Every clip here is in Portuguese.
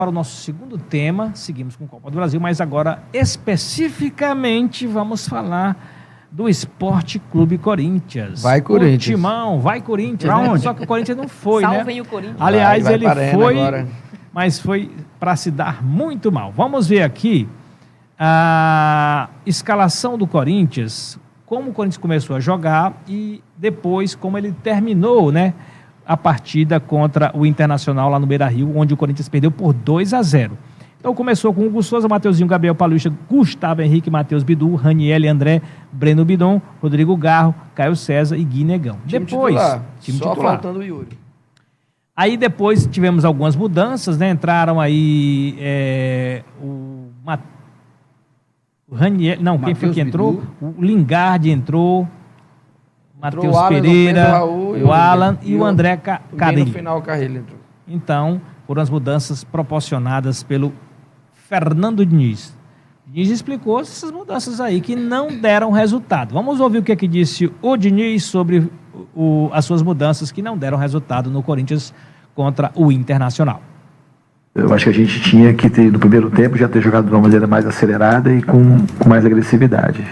Para o nosso segundo tema, seguimos com a Copa do Brasil, mas agora especificamente vamos falar do Esporte Clube Corinthians. Vai Corinthians. O Timão, vai Corinthians, né? Só que o Corinthians não foi, Salvem né? o Corinthians. Aliás, Vai ele foi, mas foi para se dar muito mal. Vamos ver aqui a escalação do Corinthians, como o Corinthians começou a jogar e depois como ele terminou, né? A partida contra o Internacional lá no Beira-Rio, onde o Corinthians perdeu por 2-0. Então começou com Hugo Souza, Mateuzinho, Gabriel Palucha, Gustavo Henrique, Matheus Bidu, Raniel André, Breno Bidon, Rodrigo Garro, Caio César e Gui Negão. Time depois, titular. time Só titular. faltando o Yuri. Aí depois tivemos algumas mudanças, né? Entraram aí o Raniel, não, quem foi que entrou? Bidu. O Lingard entrou, Matheus o Alan, Pereira, o Raul, o Alan e o André Carrilho. No final o Carrilho entrou. Então, foram as mudanças proporcionadas pelo Fernando Diniz. Diniz explicou essas mudanças aí que não deram resultado. Vamos ouvir o que é que disse o Diniz sobre as suas mudanças que não deram resultado no Corinthians contra o Internacional. Eu acho que a gente tinha que ter, no primeiro tempo, já ter jogado de uma maneira mais acelerada e com mais agressividade.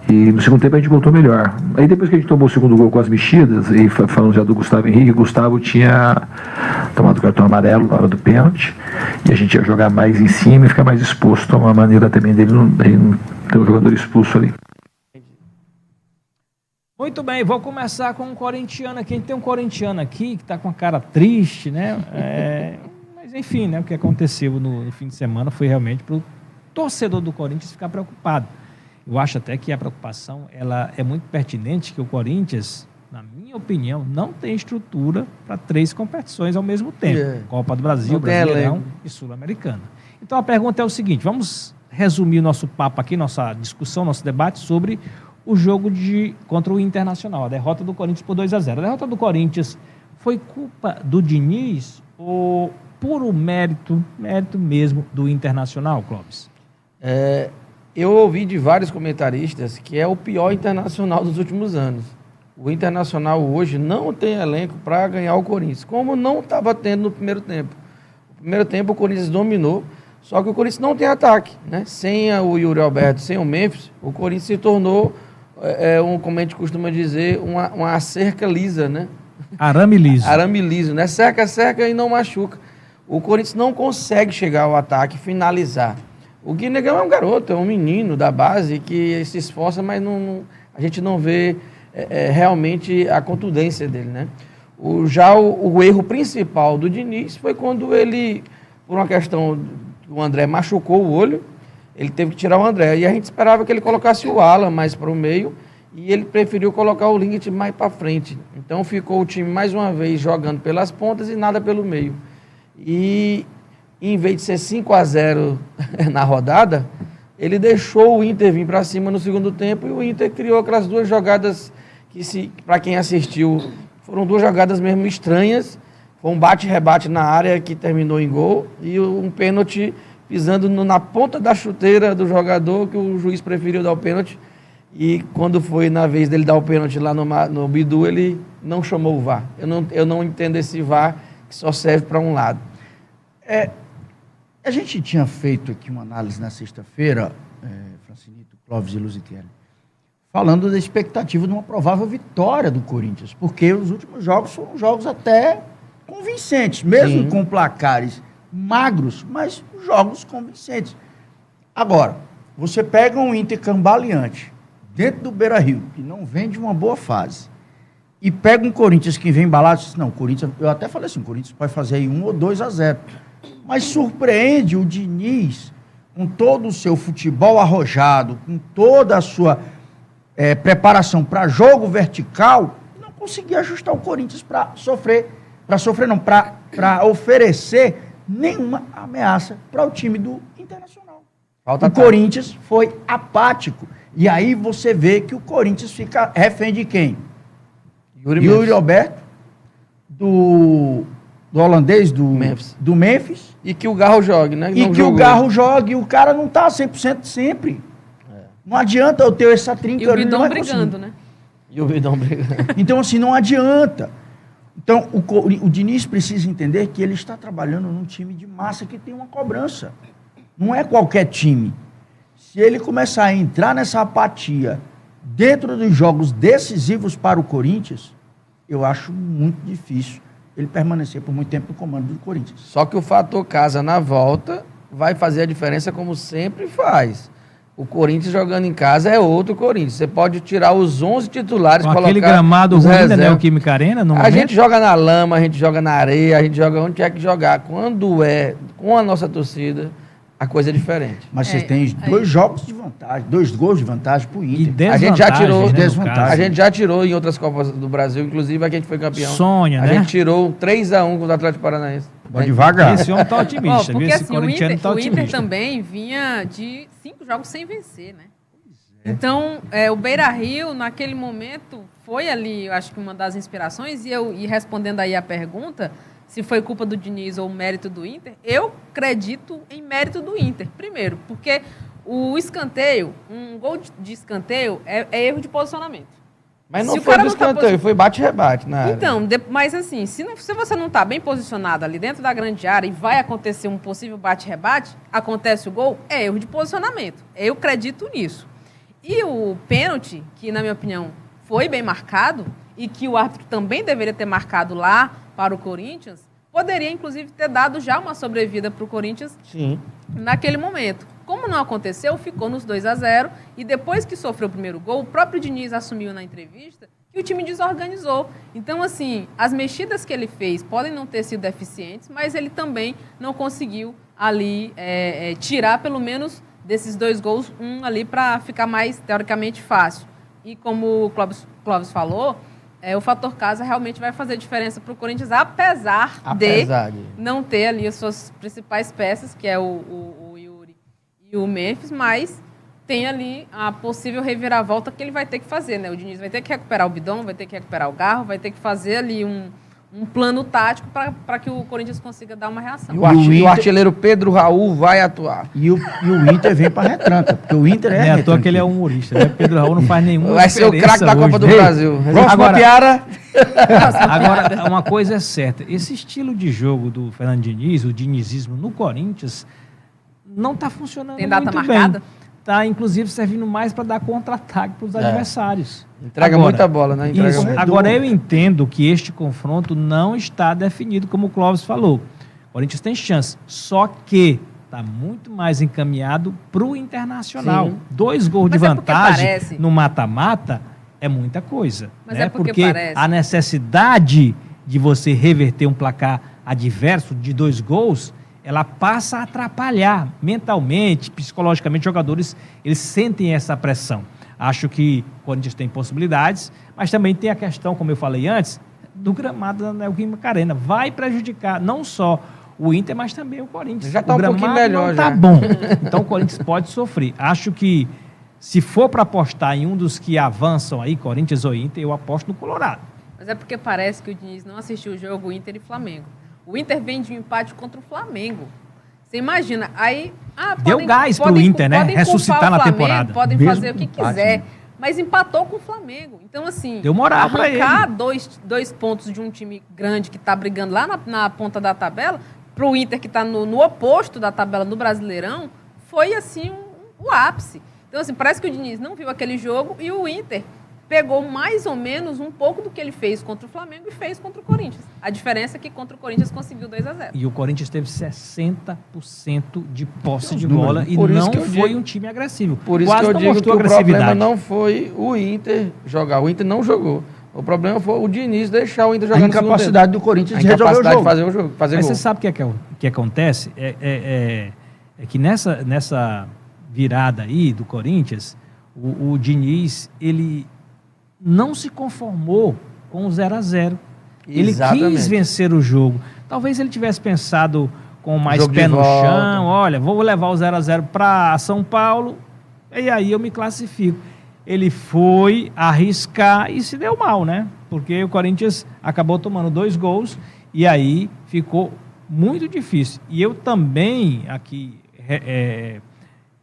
E no segundo tempo a gente voltou melhor. Aí depois que a gente tomou o segundo gol com as mexidas, e falando já do Gustavo Henrique, o Gustavo tinha tomado o cartão amarelo na hora do pênalti, e a gente ia jogar mais em cima e ficar mais exposto a uma maneira também dele não ter um jogador expulso ali. Muito bem, vou começar com um corintiano aqui. A gente tem um corintiano aqui que está com a cara triste, né? Mas enfim, né? O que aconteceu no fim de semana foi realmente para o torcedor do Corinthians ficar preocupado. Eu acho até que a preocupação ela é muito pertinente, que o Corinthians, na minha opinião, não tem estrutura para 3 competições ao mesmo tempo. Copa do Brasil, Brasileirão e Sul-Americana. Então a pergunta é o seguinte, vamos resumir o nosso papo aqui, nossa discussão, nosso debate sobre o jogo contra o Internacional, a derrota do Corinthians por 2-0. A derrota do Corinthians foi culpa do Diniz ou puro mérito mesmo do Internacional, Clóvis? Eu ouvi de vários comentaristas que é o pior Internacional dos últimos anos. O Internacional hoje não tem elenco para ganhar o Corinthians, como não estava tendo no primeiro tempo. No primeiro tempo o Corinthians dominou, só que o Corinthians não tem ataque, né? Sem o Yuri Alberto, sem o Memphis, o Corinthians se tornou, como a gente costuma dizer, uma cerca lisa, né? Arame liso. Arame liso, né? Cerca e não machuca. O Corinthians não consegue chegar ao ataque e finalizar. O Gui Negão é um garoto, é um menino da base que se esforça, mas a gente não vê realmente a contundência dele, né? O erro principal do Diniz foi quando ele, por uma questão, o André machucou o olho, ele teve que tirar o André. E a gente esperava que ele colocasse o Alan mais para o meio e ele preferiu colocar o Lingard mais para frente. Então ficou o time mais uma vez jogando pelas pontas e nada pelo meio. E em vez de ser 5-0 na rodada, ele deixou o Inter vir para cima no segundo tempo e o Inter criou aquelas 2 jogadas que, para quem assistiu, foram 2 jogadas mesmo estranhas. Foi um bate-rebate na área que terminou em gol e um pênalti pisando na ponta da chuteira do jogador, que o juiz preferiu dar o pênalti. E quando foi na vez dele dar o pênalti lá no Bidu, ele não chamou o VAR. Eu não entendo esse VAR que só serve para um lado. A gente tinha feito aqui uma análise na sexta-feira, Francinito, Clóvis e Luzitelli, falando da expectativa de uma provável vitória do Corinthians, porque os últimos jogos foram jogos até convincentes, mesmo com placares magros, mas jogos convincentes. Agora, você pega um Inter cambaleante dentro do Beira-Rio, que não vem de uma boa fase, e pega um Corinthians que vem embalado, não, Corinthians, eu até falei assim, o Corinthians pode fazer aí 1 ou 2-0. Mas surpreende o Diniz, com todo o seu futebol arrojado, com toda a sua preparação para jogo vertical, não conseguir ajustar o Corinthians para oferecer nenhuma ameaça para o time do Internacional. O Corinthians foi apático. E aí você vê que o Corinthians fica refém de quem? Yuri Alberto, do holandês, do Memphis. E que o Garro jogue, né? O Garro jogue, e o cara não tá 100% sempre. Não adianta eu ter essa trinca. E o Bidão brigando, né? E o Bidão brigando. Então, assim, não adianta. Então, o Diniz precisa entender que ele está trabalhando num time de massa que tem uma cobrança. Não é qualquer time. Se ele começar a entrar nessa apatia dentro dos jogos decisivos para o Corinthians, eu acho muito difícil ele permanecer por muito tempo no comando do Corinthians. Só que o fator casa na volta vai fazer a diferença como sempre faz. O Corinthians jogando em casa é outro Corinthians. Você pode tirar os 11 titulares, Com colocar aquele gramado os ruim da reservas. Neoquímica Arena, no A momento? gente joga na lama, a gente joga na areia, a gente joga onde tiver que jogar. Quando é com a nossa torcida, a coisa é diferente. Mas você tem dois jogos de vantagem, 2 gols de vantagem pro E Inter. A gente já tirou desvantagens, né, no desvantagem. caso. A gente já tirou em outras Copas do Brasil, inclusive aqui a gente foi campeão. Sonha, A né? gente tirou 3-1 contra o Atlético Paranaense. Vai devagar. Esse homem tá otimista, viu? Porque Esse assim, o corintiano tá Inter otimista. também vinha de 5 jogos sem vencer, né? Então, o Beira-Rio, naquele momento, foi ali, eu acho que uma das inspirações, e respondendo aí a pergunta, se foi culpa do Diniz ou mérito do Inter, eu acredito em mérito do Inter, primeiro, porque o escanteio, um gol de escanteio é erro de posicionamento. Mas não Se o foi cara do não tá escanteio, foi bate-rebate na área. Então, mas assim, se você não está bem posicionado ali dentro da grande área e vai acontecer um possível bate-rebate, acontece o gol, é erro de posicionamento. Eu acredito nisso. E o pênalti, que na minha opinião foi bem marcado e que o árbitro também deveria ter marcado lá para o Corinthians, poderia inclusive ter dado já uma sobrevida para o Corinthians Sim. naquele momento. Como não aconteceu, ficou nos 2-0 e depois que sofreu o primeiro gol, o próprio Diniz assumiu na entrevista que o time desorganizou. Então, assim, as mexidas que ele fez podem não ter sido eficientes, mas ele também não conseguiu ali tirar pelo menos desses 2 gols, um ali para ficar mais, teoricamente, fácil. E como o Clóvis falou, o fator casa realmente vai fazer diferença para o Corinthians, apesar de não ter ali as suas principais peças, que é o Yuri e o Memphis, mas tem ali a possível reviravolta que ele vai ter que fazer, né? O Diniz vai ter que recuperar o Bidon, vai ter que recuperar o Garro, vai ter que fazer ali um plano tático para que o Corinthians consiga dar uma reação. E o artilheiro Pedro Raul vai atuar. E o Inter vem para retranca, porque o Inter É à toa que ele é humorista, né? Pedro Raul não faz nenhuma Vai ser o craque da Copa do Brasil. Próxima piara. Agora, uma coisa é certa. Esse estilo de jogo do Fernando Diniz, o dinizismo no Corinthians, não está funcionando Tem data muito marcada? bem. Está, inclusive, servindo mais para dar contra-ataque para os adversários. Entrega muita bola, né? Entrega Isso. muito. Agora, eu entendo que este confronto não está definido, como o Clóvis falou. O Corinthians tem chance, só que está muito mais encaminhado para o Internacional. Sim. 2 gols Mas de é porque vantagem parece. no mata-mata é muita coisa. Mas né? é porque Porque parece. a necessidade de você reverter um placar adverso de 2 gols, ela passa a atrapalhar mentalmente, psicologicamente, os jogadores, eles sentem essa pressão. Acho que o Corinthians tem possibilidades, mas também tem a questão, como eu falei antes, do gramado da Neoquímica Arena. Vai prejudicar não só o Inter, mas também o Corinthians. Já tá o um pouquinho gramado melhor, não tá já. bom. Então o Corinthians pode sofrer. Acho que se for para apostar em um dos que avançam aí, Corinthians ou Inter, eu aposto no Colorado. Mas é porque parece que o Diniz não assistiu o jogo Inter e Flamengo. O Inter vem de um empate contra o Flamengo. Você imagina, aí... Deu gás pro Inter, né? Podem Ressuscitar culpar o na Flamengo, temporada. podem Mesmo fazer o que empate, quiser, né? mas empatou com o Flamengo. Então, assim... Deu moral pra arrancar dois pontos de um time grande que está brigando lá na ponta da tabela, pro Inter que está no oposto da tabela no Brasileirão, foi, assim, o ápice. Então, assim, parece que o Diniz não viu aquele jogo e o Inter pegou mais ou menos um pouco do que ele fez contra o Flamengo e fez contra o Corinthians. A diferença é que contra o Corinthians conseguiu 2-0. E o Corinthians teve 60% de posse de números. bola e Por isso não que eu foi digo- um time agressivo. Por isso Quase que eu não digo que mostrou o problema agressividade. não foi o Inter jogar. O Inter não jogou. O problema foi o Diniz deixar o Inter jogar A no segundo incapacidade do Corinthians de tempo. A resolver o incapacidade de jogo. fazer o jogo, fazer Mas gol. você sabe o que acontece? É que nessa virada aí do Corinthians, o Diniz, ele não se conformou com o 0-0. Ele Exatamente. quis vencer o jogo. Talvez ele tivesse pensado com mais Jogo pé de no volta. chão. Olha, vou levar o 0-0 para São Paulo e aí eu me classifico. Ele foi arriscar e se deu mal, né? Porque o Corinthians acabou tomando 2 gols e aí ficou muito difícil. E eu também aqui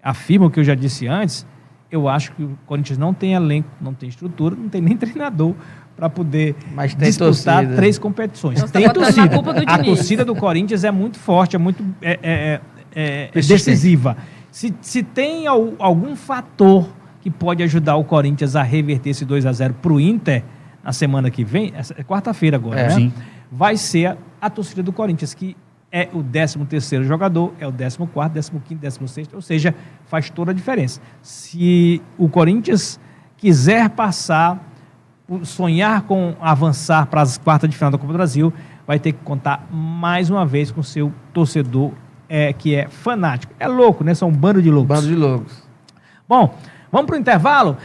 afirmo o que eu já disse antes. Eu acho que o Corinthians não tem elenco, não tem estrutura, não tem nem treinador para poder Mas tem disputar torcida. 3 competições. Então você Tem tá botando torcida. na culpa do A Diniz. torcida do Corinthians é muito forte, é muito Persistente. decisiva. Se tem algum fator que pode ajudar o Corinthians a reverter esse 2-0 para o Inter na semana que vem, é quarta-feira agora, né? Sim. Vai ser a torcida do Corinthians, que é o 13º jogador, é o 14º, 15º, 16º, ou seja, faz toda a diferença. Se o Corinthians quiser passar, sonhar com avançar para as quartas de final da Copa do Brasil, vai ter que contar mais uma vez com o seu torcedor que é fanático. É louco, né? São um bando de loucos. Bando de loucos. Bom, vamos para o intervalo.